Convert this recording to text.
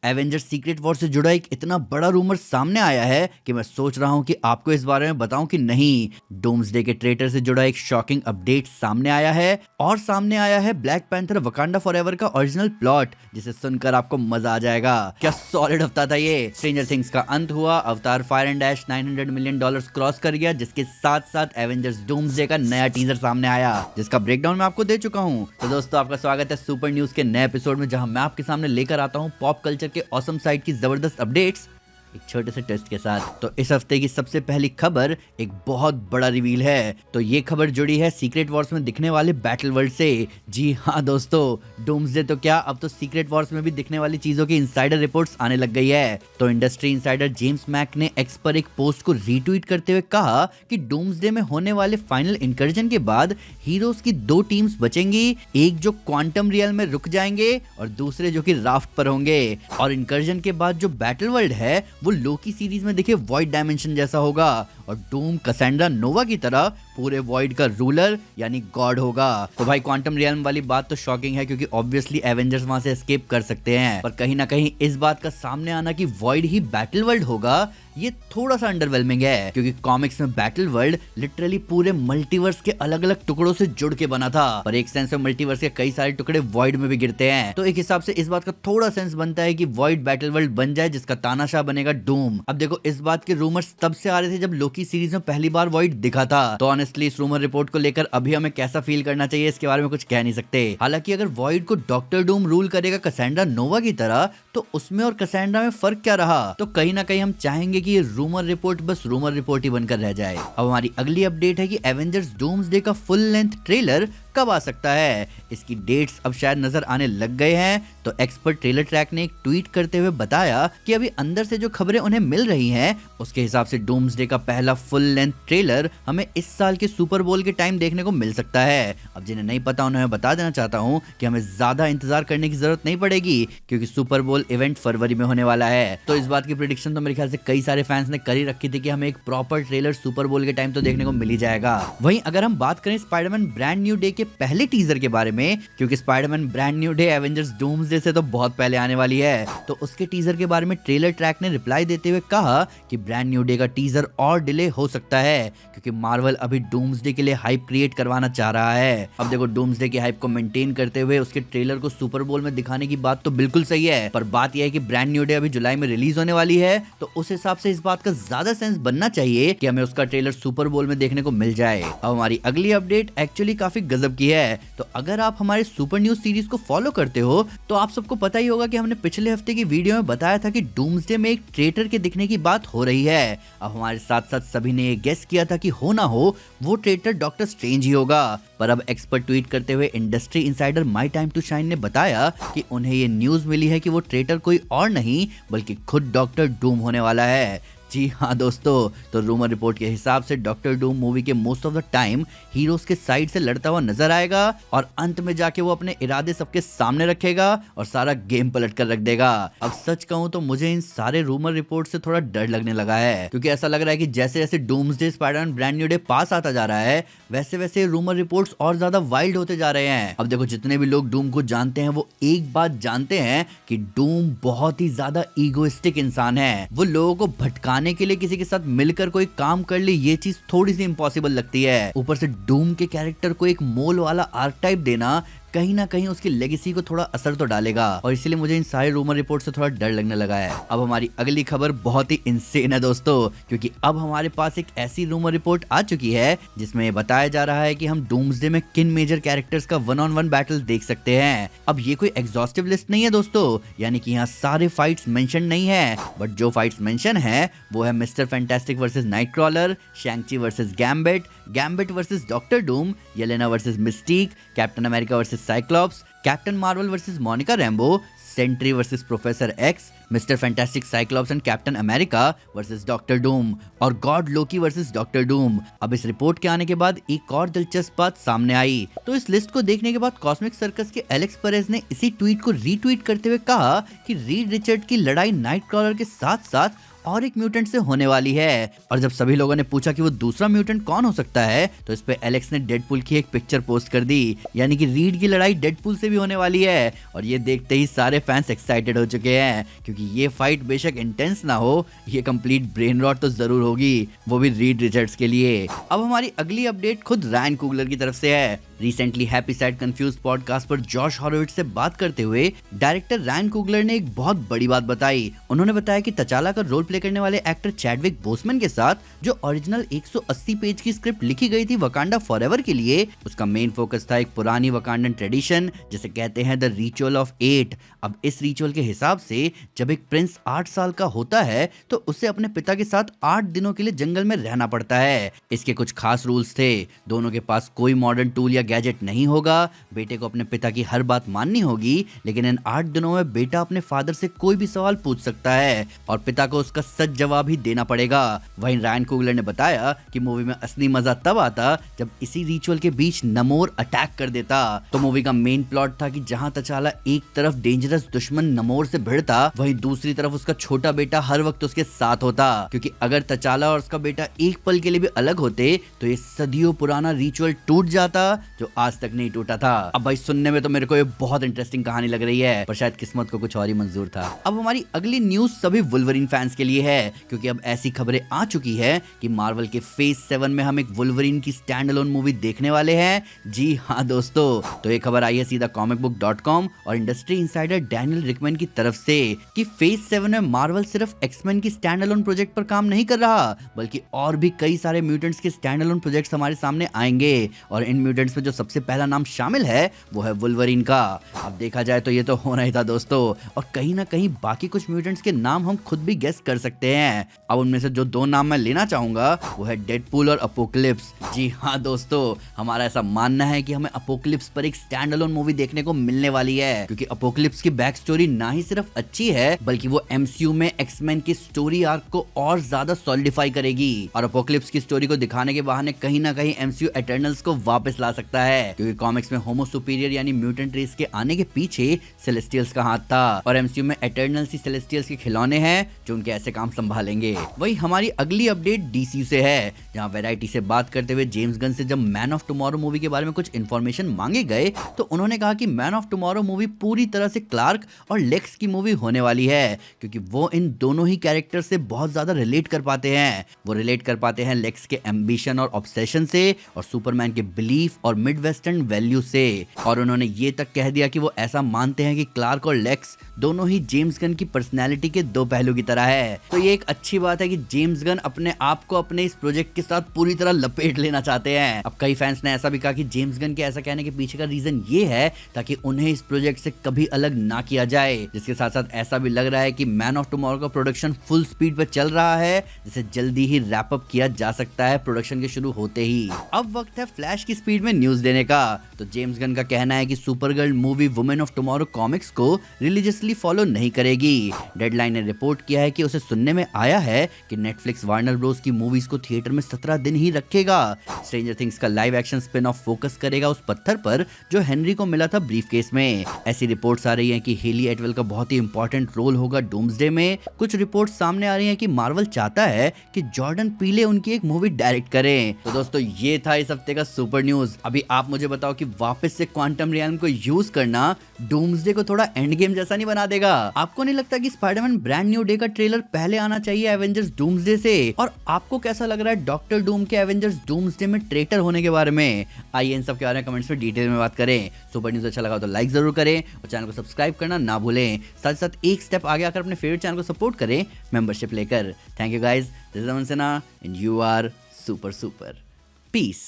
Avengers secret war से जुड़ा एक इतना बड़ा रूमर सामने आया है कि मैं सोच रहा हूं कि आपको इस बारे में बताऊं कि नहीं। डूम्सडे के ट्रेटर से जुड़ा एक शॉकिंग अपडेट सामने आया है और सामने आया है ब्लैक पैंथर वकांडा फॉरएवर का ओरिजिनल प्लॉट, जिसे सुनकर आपको मजा आ जाएगा। क्या सॉलिड हफ्ता था ये। स्ट्रेंजर थिंग्स का अंत हुआ, अवतार fire and dash $900 million cross कर गया, जिसके साथ साथ एवेंजर्स डूम्सडे का नया टीजर सामने आया, जिसका ब्रेकडाउन मैं आपको दे चुका हूं। तो दोस्तों, आपका स्वागत है सुपर न्यूज के नए एपिसोड में, जहां मैं आपके सामने लेकर आता हूं पॉप कल्चर के ऑसम साइड की जबरदस्त अपडेट्स एक छोटे से टेस्ट के साथ। तो इस हफ्ते की सबसे पहली खबर एक बहुत बड़ा रिवील है। तो ये खबर जुड़ी है सीक्रेट वॉर्स में दिखने वाले बैटल वर्ल्ड से। जी हाँ दोस्तों, डूम्सडे तो क्या, अब तो सीक्रेट वॉर्स में भी दिखने वाली चीजों की इनसाइडर रिपोर्ट्स आने लग गई है। तो इंडस्ट्री इनसाइडर जेम्स मैक ने एक्स पर एक पोस्ट को रीट्वीट करते हुए कहा कि डूम्सडे में होने वाले फाइनल इंकर्जन के बाद हीरोज की दो टीम्स बचेंगी, एक जो क्वांटम रियल में रुक जाएंगे और दूसरे जो कि राफ्ट पर होंगे। और इंकर्जन के बाद जो बैटल वर्ल्ड है वो लोकी सीरीज में दिखे वॉइड डायमेंशन जैसा होगा और डूम कसेंड्रा नोवा की तरह पूरे वॉइड का रूलर यानी गॉड होगा। तो भाई, क्वांटम रियल्म वाली बात तो शॉकिंग है, क्योंकि ऑब्वियसली एवेंजर्स वहां से एस्केप कर सकते हैं, पर कहीं ना कहीं इस बात का सामने आना कि वॉइड ही बैटल वर्ल्ड होगा, ये थोड़ा सा अंडरवेलमिंग है, क्योंकि कॉमिक्स में बैटल वर्ल्ड लिटरली पूरे मल्टीवर्स के अलग अलग टुकड़ों से जुड़ के बना था। पर एक सेंस में मल्टीवर्स के कई सारे टुकड़े वॉइड में भी गिरते हैं, तो एक हिसाब से इस बात का थोड़ा सेंस बनता है कि वॉइड बैटल वर्ल्ड बन जाए, जिसका तानाशाह बनेगा डूम। अब देखो, इस बात के रूमर्स तब से आ रहे थे जब लोकी सीरीज में पहली बार वॉइड दिखा था। तो ऑनेस्टली इस रूमर रिपोर्ट को लेकर अभी हमें कैसा फील करना चाहिए, इसके बारे में कुछ कह नहीं सकते। हालांकि अगर वॉइड को डॉक्टर डूम रूल करेगा कसेंड्रा नोवा की तरह, तो उसमें और कसेंड्रा में फर्क क्या रहा। तो कहीं ना कहीं हम चाहेंगे कि ये रूमर रिपोर्ट बस रूमर रिपोर्ट ही बनकर रह जाए। अब हमारी अगली अपडेट है कि एवेंजर्स डूम्सडे का फुल लेंथ ट्रेलर कब आ सकता है। इसकी डेट्स अब शायद नजर आने लग गए हैं। तो एक्सपर्ट ट्रेलर ट्रैक ने एक ट्वीट करते हुए बताया कि अभी अंदर से जो खबरें उन्हें मिल रही हैं, उसके हिसाब से डूम्सडे का पहला फुल लेंथ ट्रेलर हमें इस साल के सुपर बोल के टाइम देखने को मिल सकता है। अब जिन्हें नहीं पता उन्हें मैं बता देना चाहता हूं कि हमें ज्यादा इंतजार करने की जरूरत नहीं पड़ेगी, क्योंकि सुपर बोल इवेंट फरवरी में होने वाला है। तो इस बात की प्रेडिक्शन तो मेरे ख्याल से कई सारे फैंस ने कर ही रखी थी कि हमें एक प्रॉपर ट्रेलर सुपर बोल के टाइम तो देखने को मिल ही जाएगा। वहीं अगर हम बात करें स्पाइडरमैन ब्रांड न्यू डे के पहले टीजर के बारे में, क्योंकि Spiderman Brand New day Avengers doomsday से तो बहुत पहले आने वाली है, तो उसके टीजर के बारे में ट्रेलर ट्रैक ने रिप्लाई देते हुए कहा कि ब्रांड न्यू डे का टीजर और डिले हो सकता है, क्योंकि मार्वल अभी डूम्सडे के लिए हाइप क्रिएट करवाना चाह रहा है। अब देखो, डूम्सडे की हाइप को मेंटेन करते हुए उसके ट्रेलर को सुपर बोल में दिखाने की बात तो बिल्कुल सही है, पर बात यह है कि ब्रांड न्यू डे अभी जुलाई में रिलीज होने वाली है, तो उस हिसाब से इस बात का ज्यादा सेंस बनना चाहिए कि हमें उसका ट्रेलर सुपर बोल में देखने को मिल जाए। अब हमारी अगली अपडेट एक्चुअली काफी गजब की है। तो अगर आप हमारे सुपर न्यूज सीरीज को फॉलो करते हो तो आप सबको पता ही होगा कि हमने पिछले हफ्ते की वीडियो में बताया था कि डूम्सडे में एक ट्रेटर के दिखने की बात हो रही है। अब हमारे साथ साथ सभी ने ये गेस किया था कि हो ना हो वो ट्रेटर डॉक्टर स्ट्रेंज ही होगा, पर अब एक्सपर्ट ट्वीट करते हुए industry insider my time to shine ने बताया कि उन्हें ये न्यूज मिली है कि वो ट्रेटर कोई और नहीं बल्कि खुद डॉक्टर डूम होने वाला है। जी हाँ दोस्तों, तो रूमर रिपोर्ट के हिसाब से डॉक्टर डूम मूवी के most of the time heroes के साइड से लड़ता हुआ नजर आएगा और अंत में जाके वो अपने इरादे सबके सामने रखेगा और सारा गेम पलट कर रख देगा। अब सच कहूं तो मुझे इन सारे रूमर रिपोर्ट से थोड़ा डर लगने लगा है, क्योंकि ऐसा लग रहा है कि जैसे जैसे Doomsday Spiderman Brand New Day पास आता जा रहा है, वैसे वैसे रूमर रिपोर्ट्स और ज्यादा वाइल्ड होते जा रहे हैं। अब देखो, जितने भी लोग डूम को जानते हैं वो एक बात जानते हैं कि डूम बहुत ही ज्यादा ईगोइस्टिक इंसान है। वो लोगों को भटकाने के लिए किसी के साथ मिलकर कोई काम कर ले, ये चीज थोड़ी सी इम्पॉसिबल लगती है। ऊपर से डूम के कैरेक्टर को एक मोल वाला आर्कटाइप देना कहीं ना कहीं उसकी लेगेसी को थोड़ा असर तो डालेगा, और इसीलिए मुझे इन सारे रूमर रिपोर्ट से थोड़ा डर लगने लगा है। अब हमारी अगली खबर बहुत ही इंसेन है दोस्तों, क्योंकि अब हमारे पास एक ऐसी रूमर रिपोर्ट आ चुकी है जिसमें बताया जा रहा है कि हम डूम्सडे में किन मेजर कैरेक्टर्स का 1-on-1 बैटल देख सकते हैं। अब ये कोई एग्जॉस्टिव लिस्ट नहीं है दोस्तों, यानी कि यहाँ सारे फाइट्स मेंशन नहीं है, बट जो फाइट्स मेंशन है वो है Mister Fantastic versus Nightcrawler, Shang Chi versus Gambit, Gambit versus Doctor Doom, Yelena versus Mystique, Captain America versus Cyclops, Captain Marvel versus Monica Rambeau, Sentry versus Professor X, Mister Fantastic Cyclops and Captain America versus Doctor Doom और god Loki versus Doctor Doom. अब इस report के आने के बाद एक और दिलचस्प बात सामने आई। तो इस लिस्ट को देखने के बाद कॉस्मिक सर्कस के एलेक्स पेरेज ने इसी ट्वीट को रीट्वीट करते हुए कहा कि रीड रिचर्ड की लड़ाई नाइटक्रॉलर के साथ साथ और एक म्यूटेंट से होने वाली है। और जब सभी लोगों ने पूछा कि वो दूसरा म्यूटेंट कौन हो सकता है, तो इस पे एलेक्स ने डेडपूल की एक पिक्चर पोस्ट कर दी, यानी कि रीड की लड़ाई डेडपूल से भी होने वाली है। और ये देखते ही सारे फैंस एक्साइटेड हो चुके हैं, क्योंकि ये फाइट बेशक इंटेंस ना हो, ये कंप्लीट ब्रेन रॉट तो जरूर होगी, वो भी रीड रिचर्ड्स के लिए। अब हमारी अगली अपडेट खुद रायन कुगलर की तरफ से है। Recently happy sad confuse podcast पर जॉश हॉरोविट्ज से बात करते हुए डायरेक्टर रायन कुगलर ने एक बहुत बड़ी बात बताई। उन्होंने बताया कि तचाला का रोल प्ले करने वाले एक्टर चैडविक बोसमैन के साथ जो ओरिजिनल 180 पेज की स्क्रिप्ट लिखी गई थी वकांडा फॉरएवर के लिए, उसका मेन फोकस था एक पुरानी वकांडन ट्रेडिशन जिसे कहते हैं द रिचुअल ऑफ 8। अब इस रिचुअल के हिसाब से जब एक प्रिंस 8 साल का होता है तो उसे अपने पिता के साथ 8 दिनों के लिए जंगल में रहना पड़ता है। इसके कुछ खास रूल्स थे। दोनों के पास कोई मॉडर्न टूल या गैजेट नहीं होगा, बेटे को अपने पिता की हर बात माननी होगी, लेकिन इन 8 दिनों में बेटा अपने फादर से कोई भी सवाल पूछ सकता है और पिता को उसका सच जवाब ही देना पड़ेगा। वहीं रायन कुगलर ने बताया कि मूवी में असली मजा तब आता जब इसी रिचुअल के बीच नमोर अटैक कर देता। तो मूवी का मेन प्लॉट था कि जहां तचाला एक तरफ डेंजरस दुश्मन नमोर से भिड़ता, वहीं दूसरी तरफ उसका छोटा बेटा हर वक्त उसके साथ होता, क्योंकि अगर तचाला और उसका बेटा एक पल के लिए भी अलग होते तो ये सदियों पुराना रिचुअल टूट जाता जो आज तक नहीं टूटा था। अब भाई सुनने में तो मेरे को ये बहुत इंटरेस्टिंग कहानी लग रही है, पर शायद किस्मत को कुछ और ही मंजूर था। अब हमारी अगली न्यूज सभी वुल्वरीन फैंस के लिए है, क्योंकि अब ऐसी खबरें आ चुकी है कि मार्वल के फेज 7 में हम एक वुल्वरीन की स्टैंड अलोन मूवी देखने वाले हैं। जी हाँ दोस्तों, तो ये खबर आई है सीधा comicbook.com और इंडस्ट्री इंसाइडर डैनियल रिकमैन की तरफ से कि फेज 7 में मार्वल सिर्फ एक्समैन की स्टैंड अलोन प्रोजेक्ट पर काम नहीं कर रहा, बल्कि और भी कई सारे म्यूटेंट्स के स्टैंड अलोन प्रोजेक्ट्स हमारे सामने आएंगे। और इन म्यूटेंट्स में जो सबसे पहला नाम शामिल है वो है वुल्वरीन का। अब देखा जाए तो ये तो होना ही था दोस्तों, और कहीं ना कहीं बाकी कुछ म्यूटेंट्स के नाम हम खुद भी गेस कर सकते हैं। अब उनमें से जो 2 नाम मैं लेना चाहूंगा वो है डेडपूल और अपोकलिप्स। जी हाँ दोस्तों, हमारा ऐसा मानना है कि हमें अपोकलिप्स पर एक स्टैंड अलोन मूवी देखने को मिलने वाली है, क्योंकि अपोकलिप्स की बैक स्टोरी ना ही सिर्फ अच्छी है बल्कि वो एमसीयू में एक्समैन की स्टोरी आर्क को और ज्यादा सॉलिडिफाई करेगी। और अपोकलिप्स की स्टोरी को दिखाने के बहाने कहीं ना कहीं एमसीयू एटर्नल्स को वापस ला सकता है, क्योंकि कॉमिक्स में होमो सुपीरियर यानी म्यूटेंट रेस के आने के पीछे सेलेस्टियल्स का हाथ था, और एमसीयू में एटर्नल्स ही सेलेस्टियल्स के खिलौने हैं जो उनके ऐसे काम संभालेंगे। वही हमारी अगली अपडेट डीसी से है, जहां वैरायटी से बात करते हुए जेम्स गन से जब मैन ऑफ टुमारो मूवी के बारे में कुछ इन्फॉर्मेशन मांगे गए तो उन्होंने कहा कि मैन ऑफ टुमारो मूवी पूरी तरह से क्लार्क और लेक्स की मूवी होने वाली है, क्योंकि वो इन दोनों ही कैरेक्टर से बहुत ज्यादा रिलेट कर पाते हैं। वो रिलेट कर पाते हैं लेक्स के एम्बिशन और ऑब्सेशन से, और सुपरमैन के बिलीफ और मिड वेस्टर्न वैल्यू से। और उन्होंने ये तक कह दिया कि वो ऐसा मानते हैं कि क्लार्क और लेक्स दोनों ही जेम्स गन की पर्सनैलिटी के 2 पहलू की तरह है। तो ये एक अच्छी बात है कि जेम्स गन अपने आप को अपने इस प्रोजेक्ट के साथ पूरी तरह लपेट लेना चाहते हैं। अब कई फैंस ने ऐसा भी कहा कि जेम्स गन के ऐसा कहने के पीछे का रीजन ये है ताकि उन्हें इस प्रोजेक्ट से कभी अलग ना किया जाए। जिसके साथ साथ ऐसा भी लग रहा है कि मैन ऑफ टुमारो का प्रोडक्शन फुल स्पीड पर चल रहा है, जिसे जल्दी ही रैप अप किया जा सकता है प्रोडक्शन के शुरू होते ही। अब वक्त है फ्लैश की स्पीड में न्यूज देने का। तो जेम्स गन का कहना है कि Supergirl movie women of tomorrow comics को रिलीजियसली फॉलो नहीं करेगी। डेडलाइन ने रिपोर्ट किया है कि उसे सुनने में आया है कि नेटफ्लिक्स वार्नर ब्रोस की मूवीज को थिएटर में 17 दिन ही रखेगा। स्ट्रेंजर थिंग्स का live action spin off focus करेगा उस पत्थर पर जो हेनरी को मिला था ब्रीफकेस में। ऐसी रिपोर्ट्स आ रही हैं कि हेली एटवेल का बहुत ही इंपॉर्टेंट रोल होगा डूम्सडे में। कुछ रिपोर्ट्स सामने आ रही हैं कि मार्वल चाहता है कि जॉर्डन पीले उनकी एक मूवी डायरेक्ट करें। तो दोस्तों ये था इस हफ्ते का सुपर न्यूज। अभी आप मुझे बताओ कि वापस से क्वांटम रियल्म को यूज करना डूम्सडे को थोड़ा एंड गेम जैसा नहीं बना देगा? आपको नहीं लगता कि स्पाइडरमैन ब्रांड न्यू डे का ट्रेलर पहले आना चाहिए एवेंजर्स डूम्सडे से? और आपको कैसा लग रहा है डॉक्टर डूम के एवेंजर्स डूम्सडे में ट्रेटर होने के बारे में? आइए इन सब के बारे में कमेंट्स में डिटेल में बात करें। सुपर न्यूज अच्छा लगा तो लाइक जरूर करें और चैनल को सब्सक्राइब करना ना भूलें। साथ साथ एक स्टेप आगे आकर अपने फेवरेट चैनल को सपोर्ट करें मेंबरशिप लेकर। Thank you guys, this is Aman Sinha and you are super super. Piece.